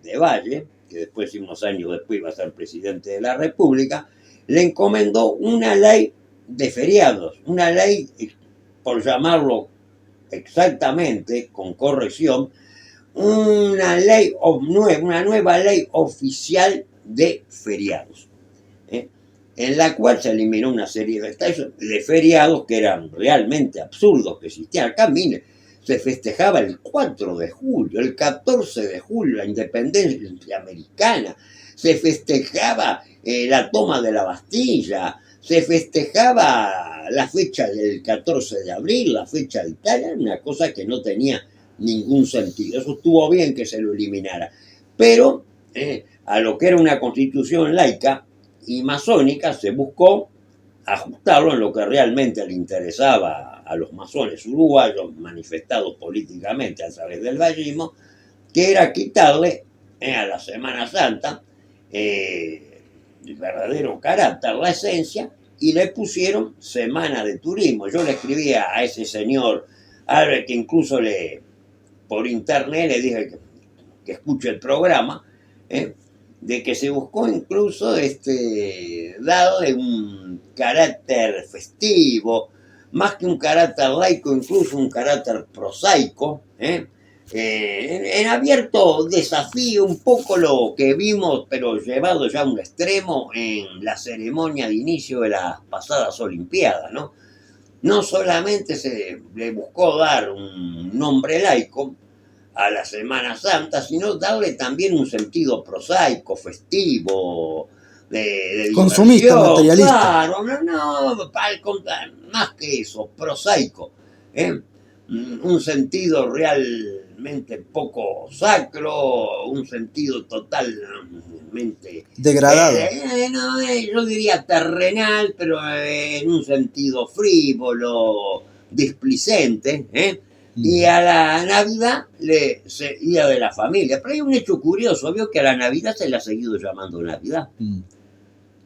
de Valle, que después, unos años después, iba a ser presidente de la República, le encomendó una ley de feriados, una ley, por llamarlo exactamente, con corrección, una nueva ley oficial de feriados, ¿eh? En la cual se eliminó una serie de feriados que eran realmente absurdos que existían. Acá, mire, se festejaba el 4 de julio, el 14 de julio, la independencia americana, se festejaba la toma de la Bastilla, se festejaba la fecha del 14 de abril, la fecha de Italia, una cosa que no tenía ningún sentido. Eso estuvo bien que se lo eliminara. Pero a lo que era una constitución laica y masónica se buscó ajustarlo en lo que realmente le interesaba a los masones uruguayos manifestados políticamente a través del vallismo, que era quitarle a la Semana Santa el verdadero carácter, la esencia, y le pusieron Semana de Turismo. Yo le escribía a ese señor Albert, que incluso por internet le dije que escuche el programa, de que se buscó incluso darle un carácter festivo, más que un carácter laico, incluso un carácter prosaico, en abierto desafío un poco lo que vimos, pero llevado ya a un extremo en la ceremonia de inicio de las pasadas Olimpiadas, ¿no? No solamente se le buscó dar un nombre laico a la Semana Santa, sino darle también un sentido prosaico, festivo, de consumista, diversión. materialista. Claro, más que eso, prosaico. Un sentido realmente poco sacro, un sentido totalmente degradado. Yo diría terrenal, pero en un sentido frívolo, displicente, y a la Navidad Día de la Familia. Pero hay un hecho curioso, vio que a la Navidad se le ha seguido llamando Navidad.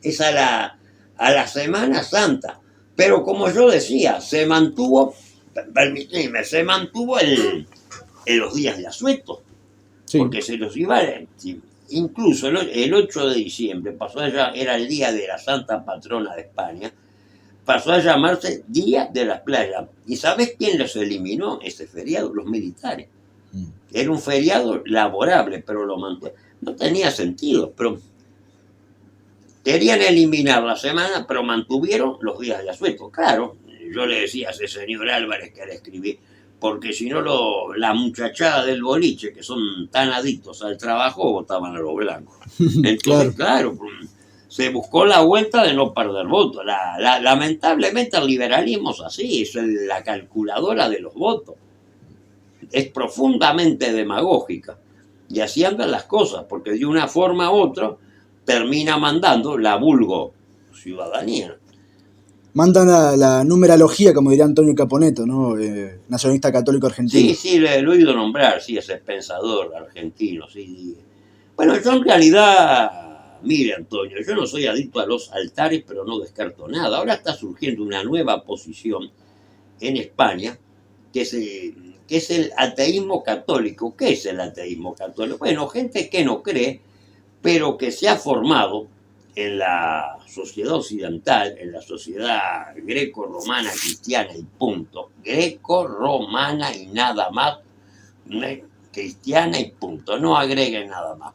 Es a la Semana Santa. Pero como yo decía, se mantuvo, permitidme, se mantuvo en los días de asueto. Sí. Porque se los iba incluso el 8 de diciembre pasó allá, era el día de la Santa Patrona de España, pasó a llamarse Día de las Playas. ¿Y sabes quién los eliminó ese feriado? Los militares. Era un feriado laborable, pero lo mantuvo. No tenía sentido, pero querían eliminar la semana, pero mantuvieron los días de asueto. Claro, yo le decía a ese señor Álvarez que le escribí, porque si no la muchachada del boliche, que son tan adictos al trabajo, votaban a los blancos. Entonces, claro, se buscó la vuelta de no perder votos. Lamentablemente el liberalismo es así, es la calculadora de los votos. Es profundamente demagógica. Y así andan las cosas, porque de una forma u otra termina mandando la vulgo ciudadanía. Mandan la numerología, como diría Antonio Caponeto, ¿no? Nacionalista católico argentino. Sí, lo he oído nombrar, sí, ese pensador argentino, sí. Bueno, yo en realidad, mire, Antonio, yo no soy adicto a los altares, pero no descarto nada. Ahora está surgiendo una nueva posición en España, que es el ateísmo católico. ¿Qué es el ateísmo católico? Bueno, gente que no cree, pero que se ha formado en la sociedad occidental, en la sociedad greco-romana cristiana y punto, greco-romana y nada más, cristiana y punto, no agreguen nada más.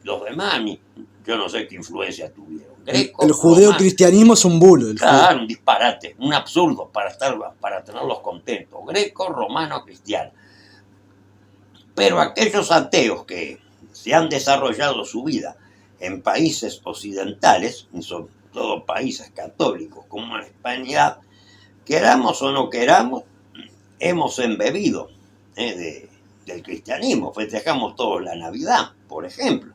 Los demás, yo no sé qué influencia tuvieron. El judeo-cristianismo es un bulo. Claro, un disparate, un absurdo para tenerlos contentos. Greco-romano-cristiano. Pero aquellos ateos que se han desarrollado su vida en países occidentales, y sobre todo países católicos como en España, queramos o no queramos, hemos embebido del cristianismo. Festejamos todos la Navidad, por ejemplo.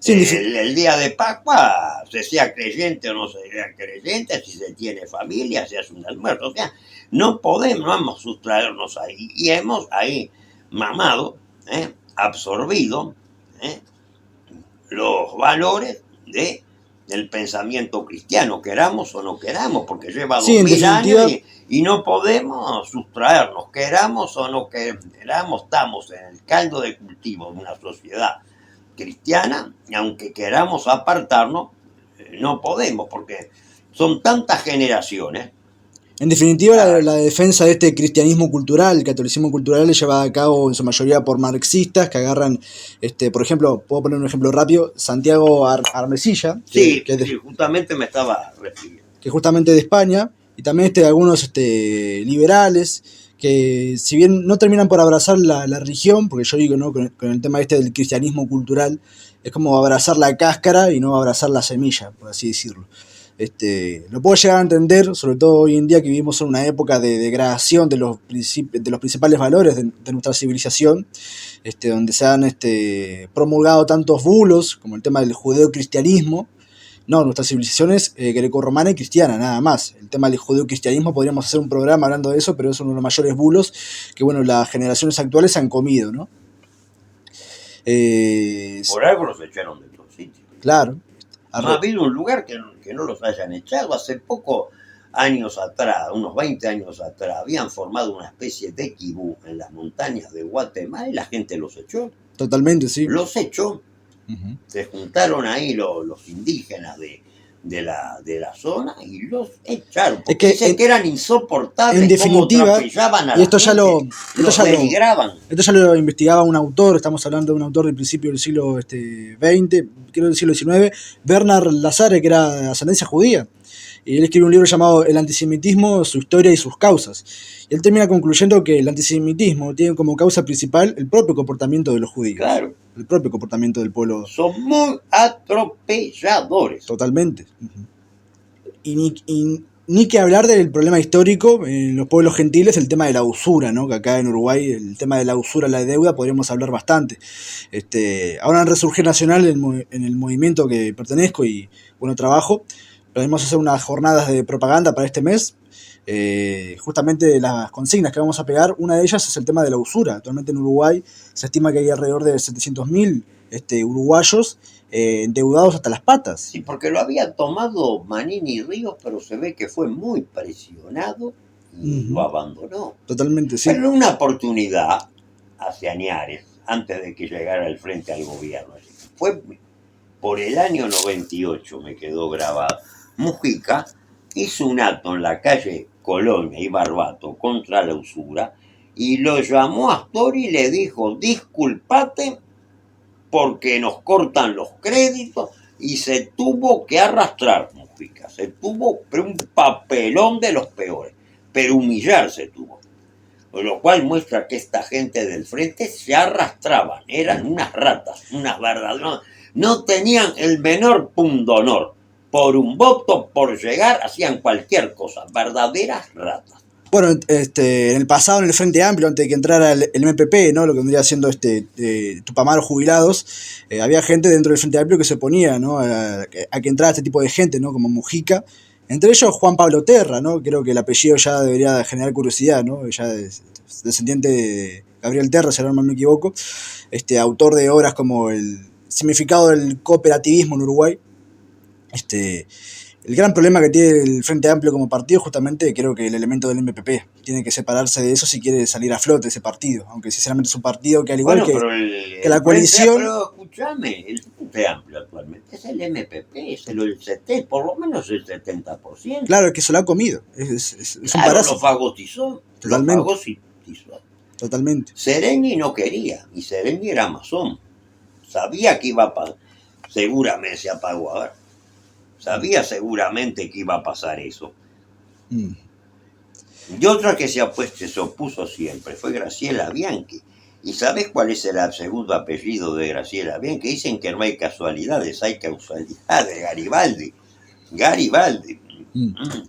Sí, el día de Pascua, se sea creyente o no sea creyente, si se tiene familia, se hace un almuerzo. O sea, no podemos sustraernos ahí. Y hemos ahí mamado, absorbido los valores de el pensamiento cristiano, queramos o no queramos, porque lleva Sí, en 2000 definitiva, años y no podemos sustraernos, queramos o no queramos, estamos en el caldo de cultivo de una sociedad cristiana, y aunque queramos apartarnos, no podemos, porque son tantas generaciones. en definitiva, Claro. la defensa de este cristianismo cultural, el catolicismo cultural, es llevada a cabo en su mayoría por marxistas que agarran, por ejemplo, puedo poner un ejemplo rápido, Santiago Armesilla, Sí, que es sí, justamente me estaba refiriendo. que es justamente de España, y también algunos liberales, que si bien no terminan por abrazar la religión, porque yo digo, ¿no? Con el tema del cristianismo cultural, es como abrazar la cáscara y no abrazar la semilla, por así decirlo. Lo puedo llegar a entender, sobre todo hoy en día que vivimos en una época de degradación de los principales valores de nuestra civilización, donde se han promulgado tantos bulos, como el tema del judeocristianismo. No, nuestra civilización es grecorromana y cristiana, nada más. El tema del judeocristianismo, podríamos hacer un programa hablando de eso, pero es uno de los mayores bulos que, bueno, las generaciones actuales han comido, ¿no? Por algo los echaron de otros sitios. Claro. No ha habido un lugar que no los hayan echado. Hace poco, años atrás, unos 20 años atrás, habían formado una especie de kibú en las montañas de Guatemala y la gente los echó. Totalmente, sí. Los echó. Uh-huh. Se juntaron ahí los indígenas de la zona y los echaron. Porque dicen que eran insoportables. En definitiva, a y esto ya denigraban. Esto ya lo investigaba un autor, estamos hablando de un autor del principio del siglo XX, creo del siglo XIX, Bernard Lazare, que era de ascendencia judía. Y él escribe un libro llamado El antisemitismo, su historia y sus causas. Y él termina concluyendo que el antisemitismo tiene como causa principal el propio comportamiento de los judíos. Claro. El propio comportamiento del pueblo. Son muy atropelladores. Totalmente. Y ni que hablar del problema histórico en los pueblos gentiles, el tema de la usura, ¿no? Que acá en Uruguay el tema de la usura, la deuda, podríamos hablar bastante. Ahora en Resurgir Nacional, en el movimiento que pertenezco y bueno, trabajo, podemos hacer unas jornadas de propaganda para este mes. Justamente las consignas que vamos a pegar, una de ellas es el tema de la usura. Actualmente en Uruguay se estima que hay alrededor de 700.000 uruguayos endeudados hasta las patas. Sí, porque lo había tomado Manini Ríos, pero se ve que fue muy presionado y lo abandonó. Totalmente, sí. Pero en una oportunidad, hace Añares, antes de que llegara el frente al gobierno, fue por el año 98, me quedó grabado, Mujica hizo un acto en la calle Colonia y Barbato contra la usura y lo llamó a Astori y le dijo: disculpate porque nos cortan los créditos, y se tuvo que arrastrar Mujica, se tuvo un papelón de los peores, pero humillarse tuvo. Lo cual muestra que esta gente del frente se arrastraban, eran unas ratas, unas verdaderas, no tenían el menor pundonor. Por un voto, por llegar, hacían cualquier cosa, verdaderas ratas. Bueno, en el pasado, en el Frente Amplio, antes de que entrara el MPP, ¿no? Lo que vendría siendo Tupamaros jubilados, había gente dentro del Frente Amplio que se oponía, ¿no? a que entrara este tipo de gente, ¿no? Como Mujica. Entre ellos Juan Pablo Terra, ¿no? Creo que el apellido ya debería generar curiosidad, ¿no? Ya es descendiente de Gabriel Terra, si no me equivoco. Autor de obras como El significado del cooperativismo en Uruguay. El gran problema que tiene el Frente Amplio como partido es justamente, creo que el elemento del MPP. Tiene que separarse de eso si quiere salir a flote ese partido. Aunque sinceramente es un partido que al igual que la coalición... Pero escúchame, el Frente Amplio actualmente es el MPP, es el 70%, por lo menos el 70%. Claro, es que se lo ha comido. Es un parásito. Lo fagotizó. Totalmente. Lo fagocitizó. Totalmente. Sereni no quería, y Sereni era masón. Sabía que iba a pasar, seguramente se apagó ahora. Sabía seguramente que iba a pasar eso. Y otra que se opuso siempre fue Graciela Bianchi. ¿Y sabes cuál es el segundo apellido de Graciela Bianchi? Dicen que no hay casualidades, hay causalidades. Garibaldi. Garibaldi.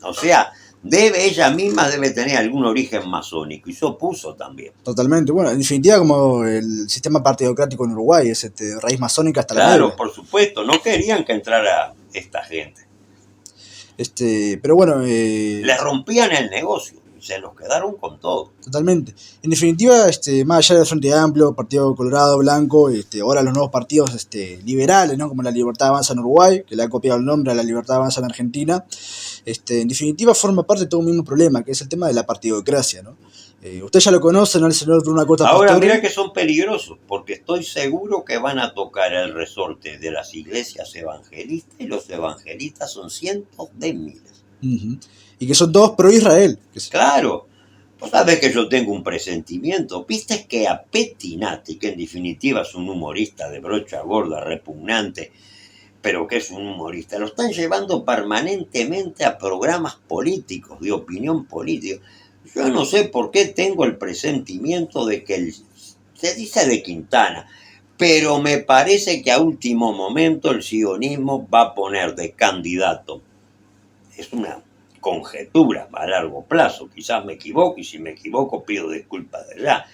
O sea, ella misma debe tener algún origen masónico, y se opuso también. Totalmente. Bueno, en definitiva, como el sistema partidocrático en Uruguay, es raíz masónica hasta la Claro, por supuesto, no querían que entrara esta gente. Pero bueno... Le rompían el negocio. se nos quedaron con todo. Totalmente. En definitiva, más allá del Frente Amplio, Partido Colorado, Blanco, ahora los nuevos partidos liberales, ¿no? Como la Libertad Avanza en Uruguay, que le ha copiado el nombre a la Libertad Avanza en Argentina, en definitiva forma parte de todo un mismo problema, que es el tema de la partidocracia, ¿no? Usted ya lo conoce, ¿no? El señor Bruno Acosta Ahora Pastori. mira que son peligrosos, porque estoy seguro que van a tocar el resorte de las iglesias evangelistas, y los evangelistas son cientos de miles. Uh-huh. Y que son todos pro Israel. Claro, pues sabes que yo tengo un presentimiento. Viste que a Pettinati, que en definitiva es un humorista de brocha gorda, repugnante, pero que es un humorista, lo están llevando permanentemente a programas políticos, de opinión política. Yo no sé por qué tengo el presentimiento de que se dice de Quintana, pero me parece que a último momento el sionismo va a poner de candidato. Es una conjetura a largo plazo, quizás me equivoque, y si me equivoco pido disculpas de ya,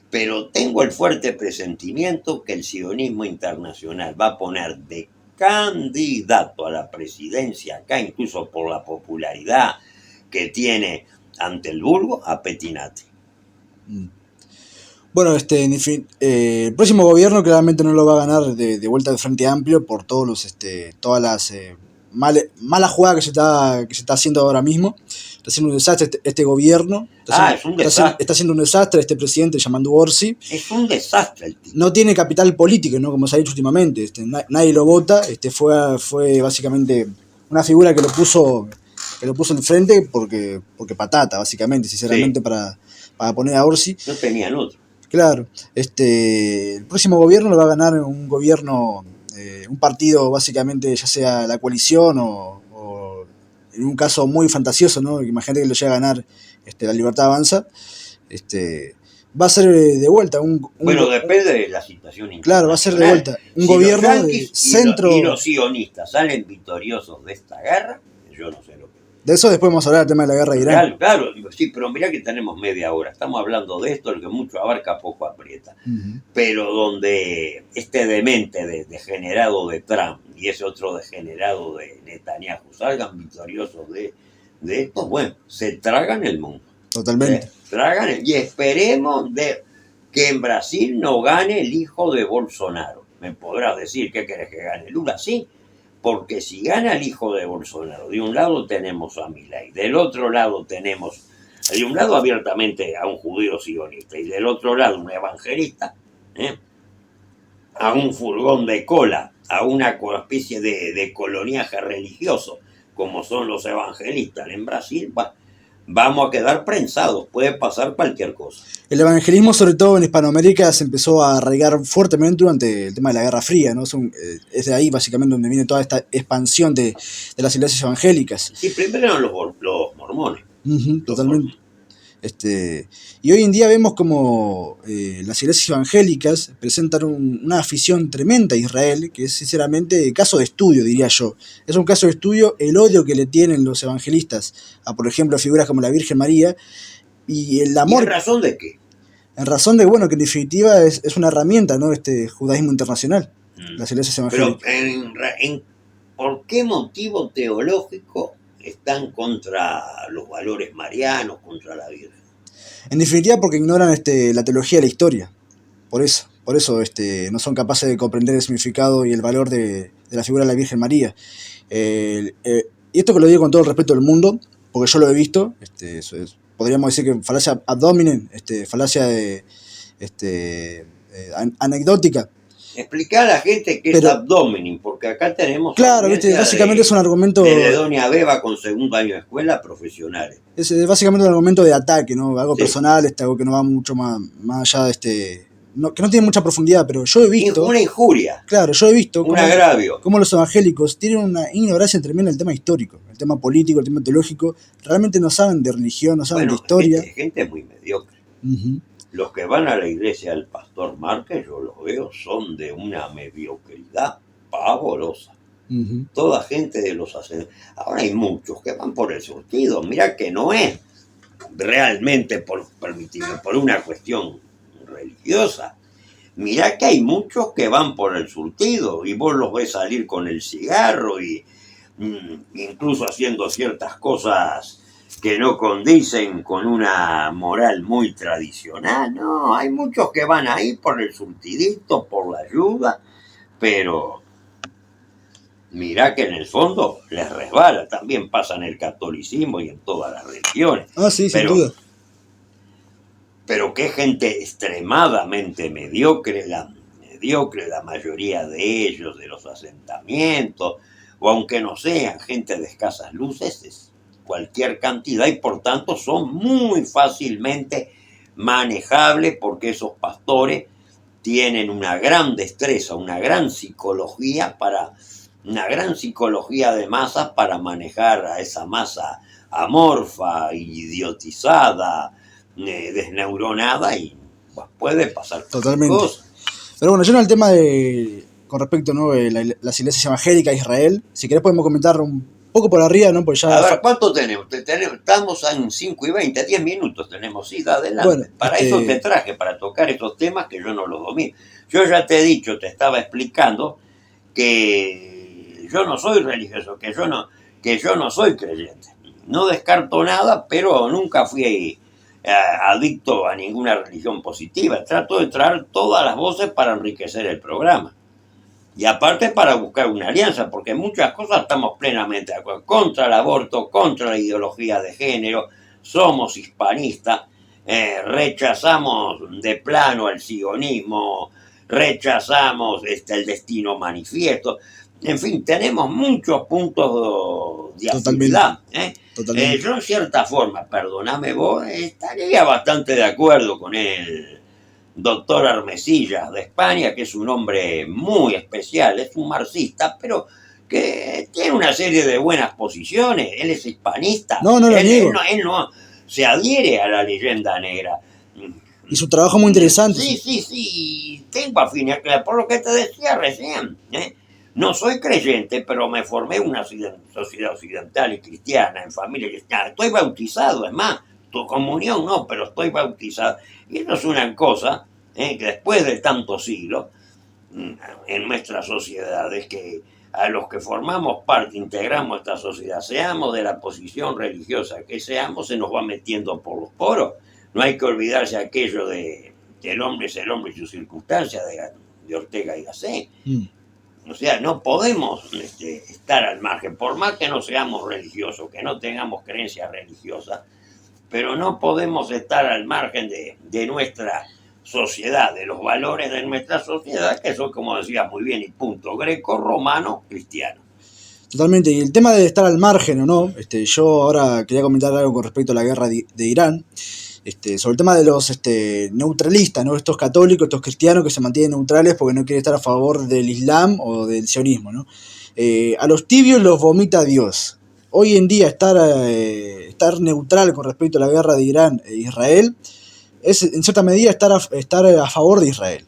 pero tengo el fuerte presentimiento que el sionismo internacional va a poner de candidato a la presidencia acá, incluso por la popularidad que tiene ante el vulgo, a Pettinati. Bueno, el próximo gobierno claramente no lo va a ganar de vuelta del Frente Amplio por todos los, todas las mala jugada que se está haciendo ahora mismo. Está haciendo un desastre este gobierno. Es un desastre. Está haciendo un desastre este presidente llamando Orsi. Es un desastre el tipo. No tiene capital político, ¿no? Como se ha dicho últimamente. Nadie lo vota. Fue básicamente una figura que lo puso enfrente porque patata, básicamente, sinceramente, sí. para poner a Orsi. No tenían otro. Claro. El próximo gobierno lo va a ganar un gobierno, un partido básicamente, ya sea la coalición o en un caso muy fantasioso, ¿no? Imagínate que lo llega a ganar la Libertad Avanza. Va a ser de vuelta bueno, depende de la situación internacional. Claro, va a ser de vuelta un gobierno de centro. Y los sionistas salen victoriosos de esta guerra, yo no sé lo que. De eso después vamos a hablar del tema de la guerra de Irán. Claro, sí, pero mirá que tenemos media hora. Estamos hablando de esto, el que mucho abarca, poco aprieta. Uh-huh. Pero donde este demente degenerado de Trump y ese otro degenerado de Netanyahu salgan victoriosos de esto, bueno, se tragan el mundo. Totalmente. Y esperemos que en Brasil no gane el hijo de Bolsonaro. Me podrás decir, ¿qué querés que gane Lula? Sí. Porque si gana el hijo de Bolsonaro, de un lado tenemos a Milei, del otro lado tenemos, de un lado abiertamente a un judío sionista y del otro lado un evangelista, a un furgón de cola, a una especie de coloniaje religioso, como son los evangelistas en Brasil, vamos a quedar prensados, puede pasar cualquier cosa. El evangelismo, sobre todo en Hispanoamérica, se empezó a arraigar fuertemente durante el tema de la Guerra Fría, ¿no? Es de ahí básicamente donde viene toda esta expansión de las iglesias evangélicas. Sí, primero eran los mormones. Uh-huh, totalmente. Y hoy en día vemos como las iglesias evangélicas presentan una afición tremenda a Israel, que es sinceramente caso de estudio, diría yo. Es un caso de estudio el odio que le tienen los evangelistas a, por ejemplo, figuras como la Virgen María, y el amor. ¿Y en razón de qué? En razón de, bueno, que en definitiva es una herramienta, ¿no? Judaísmo internacional, las iglesias evangélicas. Pero ¿por qué motivo teológico están contra los valores marianos, contra la Virgen? En definitiva porque ignoran la teología de la historia. Por eso no son capaces de comprender el significado y el valor de la figura de la Virgen María. Y esto que lo digo con todo el respeto del mundo, porque yo lo he visto, podríamos decir que falacia ad hominem, falacia anecdótica. Explicar a la gente qué es abdomen, porque acá tenemos... Claro, básicamente es un argumento... De Doña Beba con segundo año de escuela, profesionales. Es básicamente un argumento de ataque, ¿no? Algo personal, algo que no va mucho más allá de que no tiene mucha profundidad, pero yo he visto... Una injuria. Claro, yo he visto... Un agravio. Cómo los evangélicos tienen una ignorancia tremenda del tema histórico, el tema político, el tema teológico. Realmente no saben de religión, no saben de historia. Gente muy mediocre. Uh-huh. Los que van a la iglesia del Pastor Márquez, yo los veo, son de una mediocridad pavorosa. Uh-huh. Toda gente de los sacerdotes. Ahora hay muchos que van por el surtido. Mirá que no es realmente por una cuestión religiosa. Mirá que hay muchos que van por el surtido y vos los ves salir con el cigarro y incluso haciendo ciertas cosas que no condicen con una moral muy tradicional. No, hay muchos que van ahí por el surtidito, por la ayuda, pero mirá que en el fondo les resbala. También pasa en el catolicismo y en todas las religiones. Ah, sí, sin Pero, duda. pero qué gente extremadamente mediocre la mayoría de ellos, de los asentamientos, o aunque no sean gente de escasas luces, es cualquier cantidad y por tanto son muy fácilmente manejables porque esos pastores tienen una gran destreza, una gran psicología de masas para manejar a esa masa amorfa, idiotizada, desneuronada y pues, puede pasar Totalmente. cosas. Pero bueno, yendo al tema de, con respecto, ¿no?, de las iglesias evangélicas de Israel, si querés podemos comentar un poco por arriba, ¿no? Pues ya... A ver, ¿cuánto tenemos? Estamos en 5:20, 10 minutos tenemos, sí, adelante. Bueno, Para eso te traje, para tocar esos temas que yo no los domino. Yo ya te he dicho, te estaba explicando que yo no soy religioso, que yo no soy creyente. No descarto nada, pero nunca fui adicto a ninguna religión positiva. Trato de traer todas las voces para enriquecer el programa. Y aparte para buscar una alianza, porque en muchas cosas estamos plenamente de acuerdo. Contra el aborto, contra la ideología de género, somos hispanistas, rechazamos de plano el sionismo, rechazamos el destino manifiesto. En fin, tenemos muchos puntos de afinidad. Totalmente. Yo en cierta forma, perdóname vos, estaría bastante de acuerdo con él. Doctor Armesilla de España, que es un hombre muy especial, es un marxista, pero que tiene una serie de buenas posiciones. Él es hispanista. No lo niego. Él no se adhiere a la leyenda negra. Y su trabajo muy interesante. Sí. Tengo afinidad, por lo que te decía recién. No soy creyente, pero me formé en una sociedad occidental y cristiana, en familia cristiana. Estoy bautizado, es más. Tu comunión no, pero estoy bautizado. Y eso es una cosa que después de tantos siglos en nuestras sociedades, que a los que formamos parte, integramos esta sociedad, seamos de la posición religiosa que seamos, se nos va metiendo por los poros. No hay que olvidarse aquello de que el hombre es el hombre y sus circunstancias de Ortega y Gasset. O sea, no podemos estar al margen, por más que no seamos religiosos, que no tengamos creencias religiosas, pero no podemos estar al margen de nuestra sociedad, de los valores de nuestra sociedad, que son, como decía muy bien, y punto, greco-romano, cristiano. Totalmente, y el tema de estar al margen o no, yo ahora quería comentar algo con respecto a la guerra de Irán, sobre el tema de los neutralistas, ¿no? Estos católicos, estos cristianos que se mantienen neutrales porque no quieren estar a favor del Islam o del sionismo, ¿no? A los tibios los vomita Dios. Hoy en día estar neutral con respecto a la guerra de Irán e Israel es en cierta medida estar a favor de Israel.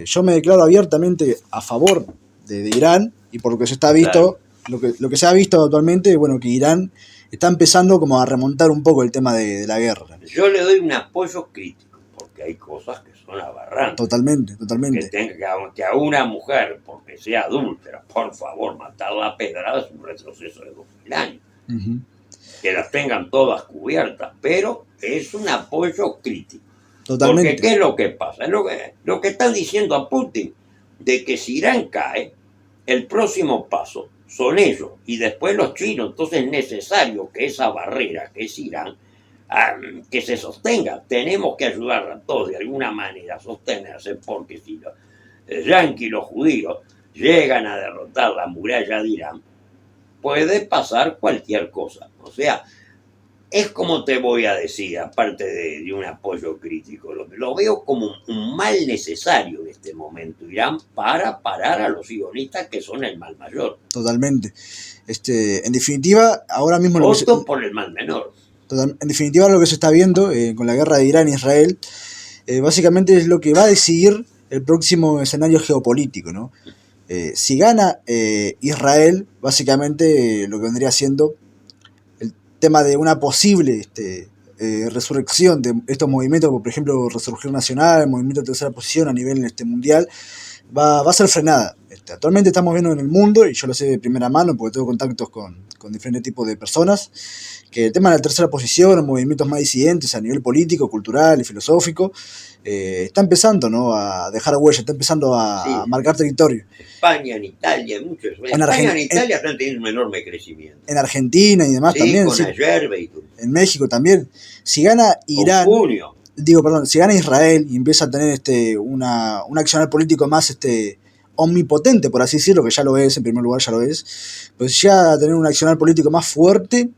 Yo me declaro abiertamente a favor de Irán, y por lo que se está visto, claro, lo que se ha visto actualmente, bueno, que Irán está empezando como a remontar un poco el tema de la guerra. Yo le doy un apoyo crítico, porque hay cosas que son aberrantes. Totalmente. Que a una mujer, porque sea adúltera, por favor, matarla a pedrada es un retroceso de 2000 años. Que las tengan todas cubiertas, pero es un apoyo crítico. Totalmente. Porque ¿qué es lo que pasa? Lo que están diciendo a Putin, de que si Irán cae, el próximo paso son ellos y después los chinos. Entonces es necesario que esa barrera, que es Irán, que se sostenga. Tenemos que ayudar a todos de alguna manera a sostenerse, porque si los yanquis, los judíos, llegan a derrotar la muralla de Irán, puede pasar cualquier cosa. O sea, es como te voy a decir, aparte de un apoyo crítico, lo veo como un mal necesario en este momento, Irán, para parar a los sionistas, que son el mal mayor. Totalmente. En definitiva, ahora mismo... Voto por el mal menor. En definitiva, lo que se está viendo con la guerra de Irán e Israel, básicamente es lo que va a decidir el próximo escenario geopolítico, ¿no? Si gana Israel, básicamente lo que vendría siendo el tema de una posible resurrección de estos movimientos, como por ejemplo Resurgir Nacional, el movimiento de tercera posición a nivel mundial, va a ser frenada. Actualmente estamos viendo en el mundo, y yo lo sé de primera mano porque tengo contactos con diferentes tipos de personas, que el tema de la tercera posición, los movimientos más disidentes a nivel político, cultural y filosófico, está empezando, ¿no?, a dejar huella, está empezando a Sí, marcar territorio. España, en Italia, muchos. En En, España, Argen- en Italia están teniendo un enorme crecimiento. en Argentina y demás Sí, también, con sí, Ayerbe y en México también. Si gana con Irán, Junio. si gana Israel y empieza a tener un accionar político más omnipotente, por así decirlo, que ya lo es, en primer lugar ya lo es, pues ya a tener un accionar político más fuerte,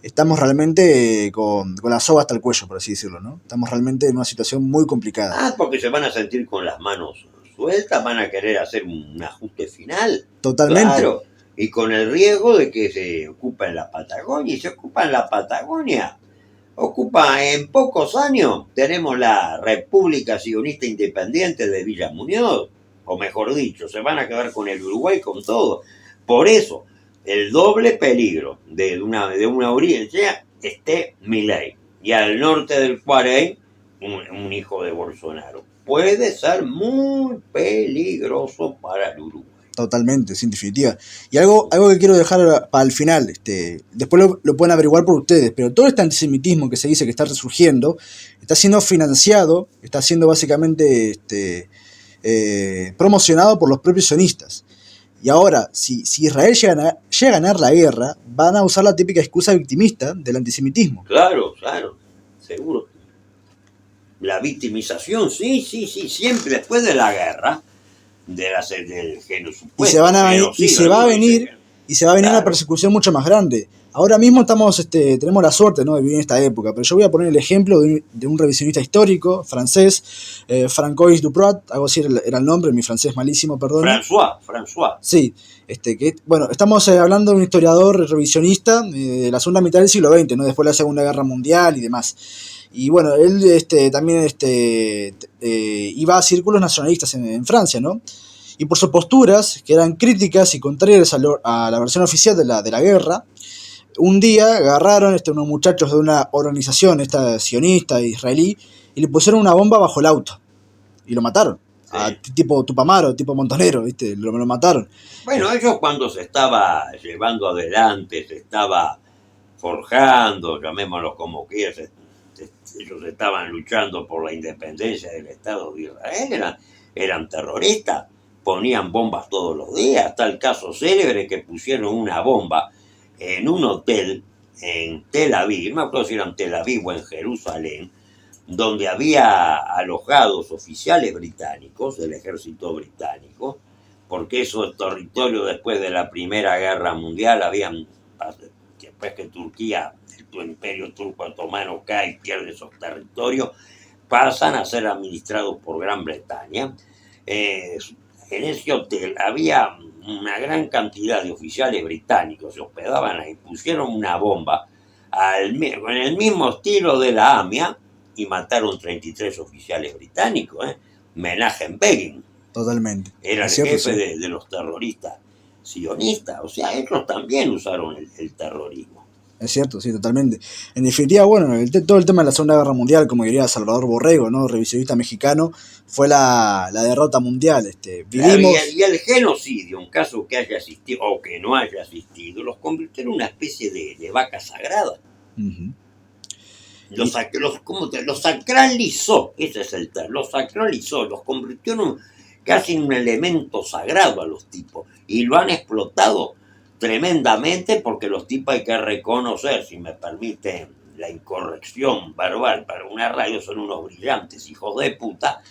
estamos realmente con la soga hasta el cuello, por así decirlo, ¿no? Estamos realmente en una situación muy complicada. Ah, porque se van a sentir con las manos sueltas, van a querer hacer un ajuste final. Totalmente. Claro. Y con el riesgo de que se ocupa en la Patagonia. Y se ocupa en la Patagonia. Ocupa en pocos años. Tenemos la República Sionista Independiente de Villa Muñoz. O mejor dicho, se van a quedar con el Uruguay con todo. Por eso, el doble peligro de una orilla esté Milei. Y al norte del Cuarey, un hijo de Bolsonaro. Puede ser muy peligroso para el Uruguay. Totalmente, sin definitiva. Y algo que quiero dejar para el final, después lo pueden averiguar por ustedes, pero todo este antisemitismo que se dice que está resurgiendo, está siendo financiado, está siendo básicamente promocionado por los propios sionistas. Y ahora, si Israel llega a ganar la guerra, van a usar la típica excusa victimista del antisemitismo. Claro, claro, seguro. La victimización, sí, siempre después de la guerra, del genocidio. Y se va a venir Claro. una persecución mucho más grande. Ahora mismo tenemos la suerte, ¿no?, de vivir en esta época, pero yo voy a poner el ejemplo de un revisionista histórico francés, Francois Duprat, algo así era el nombre, mi francés malísimo, perdón. François. Sí, bueno, estamos hablando de un historiador revisionista de la segunda mitad del siglo XX, ¿no?, después de la Segunda Guerra Mundial y demás. Y bueno, él también iba a círculos nacionalistas en Francia, ¿no? Y por sus posturas, que eran críticas y contrarias a la versión oficial de la guerra, un día agarraron unos muchachos de una organización sionista israelí y le pusieron una bomba bajo el auto y lo mataron. Sí. Tipo Tupamaro, tipo Montonero, ¿viste? Lo mataron. Bueno, ellos cuando se estaba llevando adelante, se estaba forjando, llamémoslo como quieras, ellos estaban luchando por la independencia del Estado de Israel, eran terroristas, ponían bombas todos los días, hasta el caso célebre que pusieron una bomba en un hotel en Tel Aviv, no me acuerdo si era en Tel Aviv o en Jerusalén, donde había alojados oficiales británicos del ejército británico, porque esos territorios después de la Primera Guerra Mundial después que Turquía, el imperio turco otomano cae y pierde esos territorios, pasan a ser administrados por Gran Bretaña. En ese hotel había una gran cantidad de oficiales británicos, se hospedaban ahí, pusieron una bomba con el mismo estilo de la AMIA y mataron 33 oficiales británicos. Menachem Begin. Totalmente. Era el cierto, jefe sí. de los terroristas sionistas. O sea, ellos también usaron el terrorismo. Es cierto, sí, totalmente. En definitiva, bueno, todo el tema de la Segunda Guerra Mundial, como diría Salvador Borrego, ¿no?, revisionista mexicano, fue la derrota mundial. Vivimos... Y el genocidio, en caso que haya asistido o que no haya asistido, los convirtió en una especie de vaca sagrada. Uh-huh. Los sacralizó, ese es el término, los sacralizó, los convirtió casi en un elemento sagrado a los tipos. Y lo han explotado tremendamente porque los tipos, hay que reconocer, si me permiten la incorrección verbal para una radio, son unos brillantes hijos de puta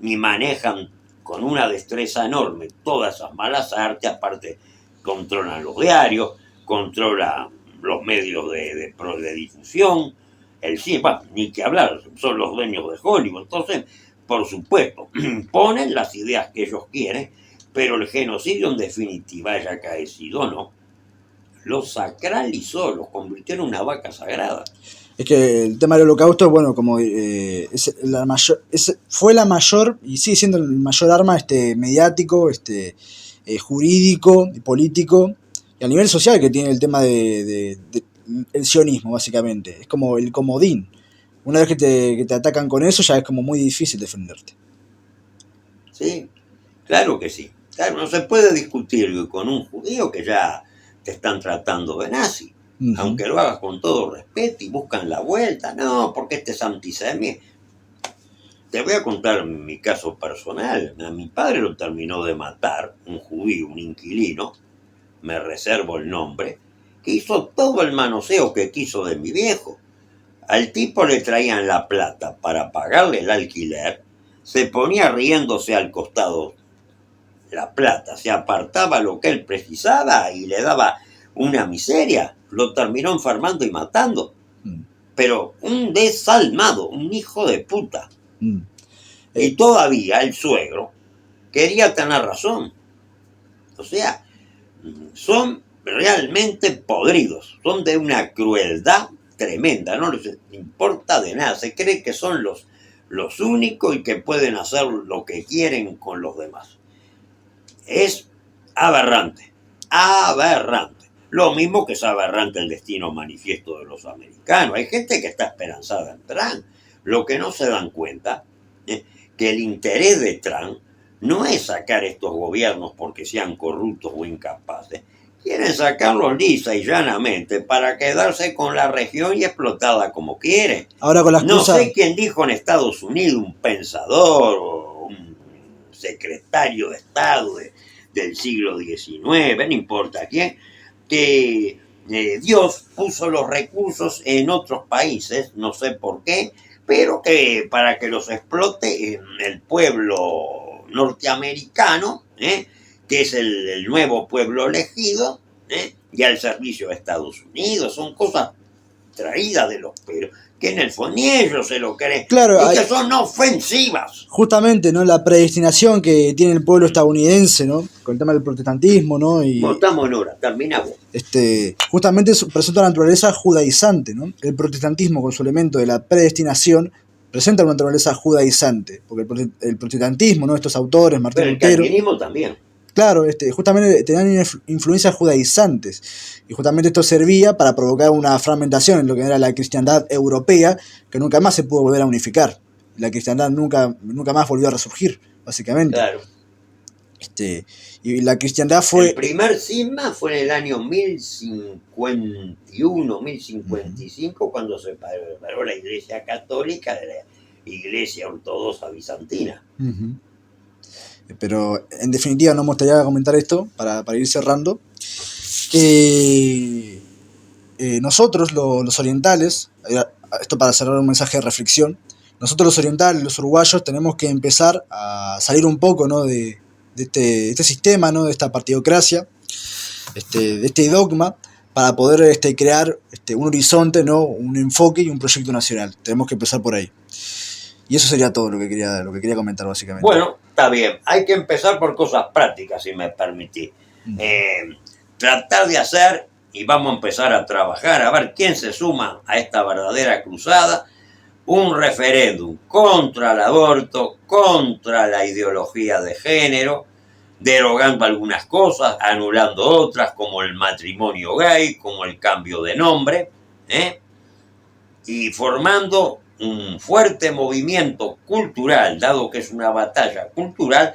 y manejan con una destreza enorme todas esas malas artes. Aparte controlan los diarios, controlan los medios de difusión, el cine, ni que hablar, son los dueños de Hollywood. Entonces, por supuesto, ponen las ideas que ellos quieren, pero el genocidio en definitiva, haya acaecido o no, los sacralizó, los convirtió en una vaca sagrada. Es que el tema del holocausto, bueno, como fue la mayor, y sigue siendo el mayor arma mediático, jurídico y político, y a nivel social que tiene el tema el sionismo, básicamente. Es como el comodín. Una vez que te atacan con eso, ya es como muy difícil defenderte. Sí, claro que sí. Claro, no se puede discutir con un judío que ya te están tratando de nazi, aunque lo hagas con todo respeto y buscan la vuelta. No, porque este es antisemita. Te voy a contar mi caso personal. A mi padre lo terminó de matar un judío, un inquilino, me reservo el nombre, que hizo todo el manoseo que quiso de mi viejo. Al tipo le traían la plata para pagarle el alquiler, se ponía riéndose al costado la plata, se apartaba lo que él precisaba y le daba una miseria. Lo terminó enfermando y matando. Pero un desalmado, un hijo de puta. Y todavía el suegro quería tener razón. O sea, son realmente podridos, son de una crueldad tremenda, no les importa de nada, se cree que son los únicos y que pueden hacer lo que quieren con los demás. Es aberrante, aberrante. Lo mismo que es aberrante el destino manifiesto de los americanos. Hay gente que está esperanzada en Trump. Lo que no se dan cuenta es que el interés de Trump no es sacar estos gobiernos porque sean corruptos o incapaces. Quieren sacarlos lisa y llanamente para quedarse con la región y explotarla como quieren. Ahora con las no cosas... sé quién dijo en Estados Unidos, un pensador o un secretario de Estado del siglo XIX, no importa quién, que Dios puso los recursos en otros países, no sé por qué, pero que para que los explote el pueblo norteamericano, que es el nuevo pueblo elegido, y al servicio de Estados Unidos. Son cosas traídas de los pelos, que en el fondo ni ellos se lo creen, claro, y que son ofensivas. Justamente, ¿no? La predestinación que tiene el pueblo estadounidense, ¿no? Con el tema del protestantismo, ¿no? Y estamos en hora, terminamos. Justamente presenta una naturaleza judaizante, ¿no? El protestantismo, con su elemento de la predestinación, presenta una naturaleza judaizante, porque el protestantismo, ¿no? Estos autores, Martín Lutero... Pero el calvinismo también. Claro, justamente tenían influencias judaizantes, y justamente esto servía para provocar una fragmentación en lo que era la cristiandad europea, que nunca más se pudo volver a unificar. La cristiandad nunca más volvió a resurgir, básicamente. Claro. Y la cristiandad fue... El primer cisma fue en el año 1051, 1055, cuando se separó la Iglesia Católica de la Iglesia Ortodoxa Bizantina. Pero en definitiva no me gustaría comentar esto para ir cerrando, que nosotros los orientales, esto para cerrar un mensaje de reflexión, nosotros los orientales, los uruguayos, tenemos que empezar a salir un poco, ¿no? de este sistema, ¿no? De esta partidocracia, de este dogma, para poder crear un horizonte, ¿no? Un enfoque y un proyecto nacional. Tenemos que empezar por ahí. Y eso sería todo lo que quería comentar, básicamente. Bueno, está bien. Hay que empezar por cosas prácticas, si me permitís. Tratar de hacer, y vamos a empezar a trabajar, a ver quién se suma a esta verdadera cruzada, un referéndum contra el aborto, contra la ideología de género, derogando algunas cosas, anulando otras, como el matrimonio gay, como el cambio de nombre, y formando un fuerte movimiento cultural, dado que es una batalla cultural,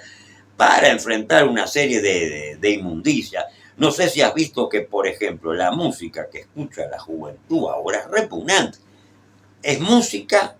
para enfrentar una serie de inmundicias. No sé si has visto que, por ejemplo, la música que escucha la juventud ahora es repugnante. Es música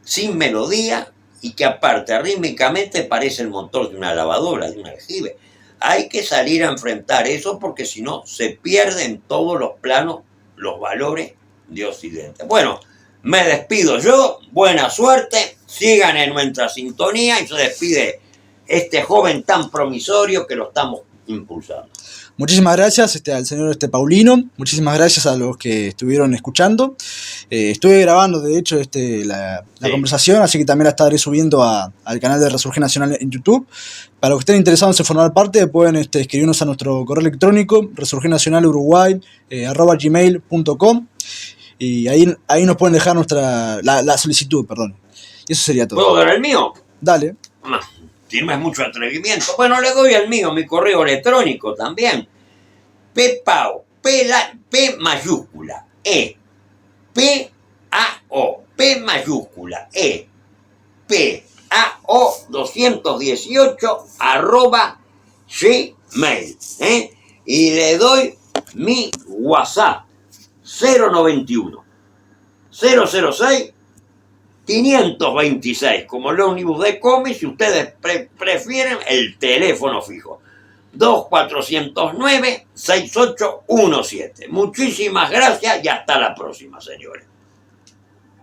sin melodía y que aparte rítmicamente parece el motor de una lavadora, de un aljibe. Hay que salir a enfrentar eso porque si no se pierden todos los planos, los valores de Occidente. Bueno, me despido yo, buena suerte, sigan en nuestra sintonía y se despide este joven tan promisorio que lo estamos impulsando. Muchísimas gracias al señor Paulino, muchísimas gracias a los que estuvieron escuchando. Estuve grabando, de hecho, la conversación, así que también la estaré subiendo al canal de Resurgir Nacional en YouTube. Para los que estén interesados en formar parte, pueden escribirnos a nuestro correo electrónico, resurgirnacionaluruguay@gmail.com, y ahí nos pueden dejar la solicitud, perdón. Y eso sería todo. ¿Puedo dar el mío? Dale. Si no es mucho atrevimiento. Bueno, le doy el mío, mi correo electrónico también. P-PAO, P mayúscula, P-A-O, P mayúscula, P-A-O 218 @ Gmail. Y le doy mi WhatsApp 091 006 526, como el ómnibus de Comi, si ustedes prefieren el teléfono fijo. 2409-6817. Muchísimas gracias y hasta la próxima, señores.